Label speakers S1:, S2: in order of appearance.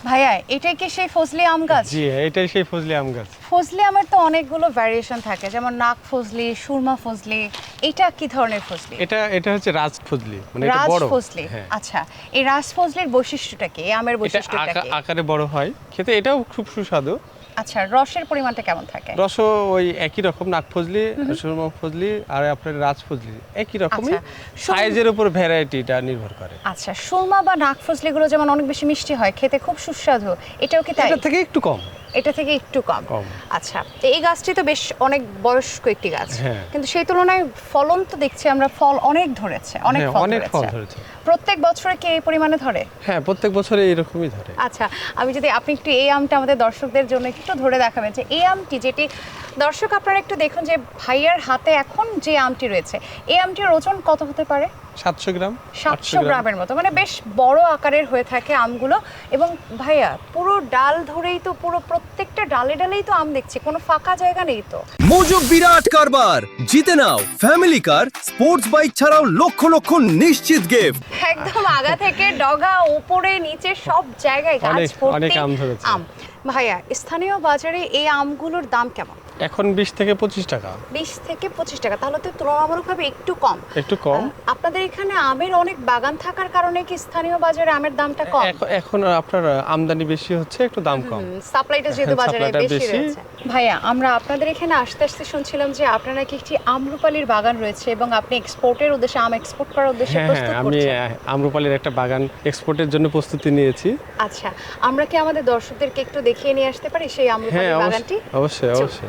S1: ভাইয়া এটাই কি সেই ফজলি আম গাছ?
S2: জি এটাই সেই ফজলি আম গাছ।
S1: ফজলি আমের তো অনেকগুলো ভ্যারিয়েশন থাকে, যেমন নাক ফজলি, সুরমা ফজলি। এটা কি ধরনের ফজলি?
S2: এটা হচ্ছে রাজ ফজলি, মানে এটা
S1: রাজ
S2: বড়।
S1: ফজলি।
S2: হ্যাঁ।
S1: আচ্ছা, এই রাজ ফজলির বৈশিষ্ট্যটা কি? এই আমের
S2: এটা
S1: বৈশিষ্ট্যটা কি?
S2: আকারে বড় হয়, খেতে এটাও খুব সুস্বাদু।
S1: আচ্ছা, রসের পরিমাণটা কেমন থাকে?
S2: রসও ওই একই রকম, নাক ফজলি, সুরমা ফজলি আর আপনার রাজ ফজলি একই রকমই।
S1: আচ্ছা,
S2: সাইজের উপর ভ্যারাইটিটা নির্ভর করে।
S1: আচ্ছা, সুরমা বা নাক ফজলিগুলো যেমন অনেক বেশি মিষ্টি হয়, খেতে খুব সুস্বাদু, এটাও কি তাই?
S2: এটা থেকে একটু কম।
S1: এটা থেকে একটু কম। আচ্ছা, তো এই গাছটি তো বেশ অনেক বয়স্ক একটি গাছ,
S2: হ্যাঁ।
S1: কিন্তু সেই তুলনায় ফলন তো দেখছি আমরা, ফল অনেক ধরেছে, অনেক
S2: হ্যাঁ,
S1: ফল
S2: অনেক ফল
S1: ধরেছে।
S2: ধরেছে।
S1: প্রত্যেক বছরে কি এই পরিমাণে ধরে?
S2: হ্যাঁ, প্রত্যেক বছরে এরকমই ধরে।
S1: আচ্ছা, আমি যদি আপনি একটু এই আমটা আমাদের দর্শকদের জন্য একটু ধরে দেখাবেন, যে এই আমটি, যেটি দর্শক আপনারা একটু দেখুন যে ভাইয়ার হাতে এখন যে আমটি রয়েছে, এই আমটির ওজন কত হতে পারে?
S2: 700 গ্রাম,
S1: 700 গ্রামের মতো, মানে বেশ বড় আকারের হয়ে থাকে আমগুলো। এবং ভাইয়া পুরো ডাল ধরেই তো, পুরো প্রত্যেকটা ডালে ডালেই তো আম দেখছি, কোনো ফাঁকা জায়গা নেই তো।
S3: মোজো বিরাট কারবার, জিতে নাও ফ্যামিলি কার, স্পোর্টস বাইক ছাড়াও লক্ষ লক্ষ নিশ্চিত গিফট।
S1: একদম আগা থেকে ডগা, উপরে নিচে সব জায়গায় গাছ
S2: অনেক
S1: ভর্তি
S2: আম ধরেছে।
S1: আম। ভাইয়া, স্থানীয় বাজারে এই আমগুলোর দাম কেমন?
S2: এখন 20 থেকে 25 টাকা।
S1: 20 থেকে 25 টাকা, তাহলে তো তুলনামূলকভাবে একটু কম।
S2: একটু কম।
S1: আপনাদের এখানে আমের অনেক বাগান থাকার কারণে কি স্থানীয় বাজারে আমের দামটা কম?
S2: এখন আপনার আমদানি বেশি হচ্ছে, একটু দাম কম।
S1: সাপ্লাইটা যেহেতু বাজারে
S2: সাপ্লাইটা
S1: বেশি
S2: বেশি।
S1: রয়েছে। ভাইয়া, আমরা আপনাদের এখানে আস্তে আস্তে শুনছিলাম যে আপনার নাকি একটি আম্রপালির বাগান রয়েছে এবং আপনি এক্সপোর্টের উদ্দেশ্যে, আম এক্সপোর্ট করার উদ্দেশ্যে
S2: হ্যাঁ
S1: প্রস্তুত
S2: হ্যাঁ, আমি
S1: করছেন।
S2: আম্রপালির একটা বাগান এক্সপোর্টের জন্য প্রস্তুতি নিয়েছি।
S1: আচ্ছা, আমরা কি আমাদের দর্শকদেরকে একটু দেখিয়ে নিয়ে আসতে পারি সেই
S2: হ্যাঁ,
S1: আম্রপালির বাগানটি?
S2: অবশ্যই
S1: চলুন।
S2: অবশ্যই।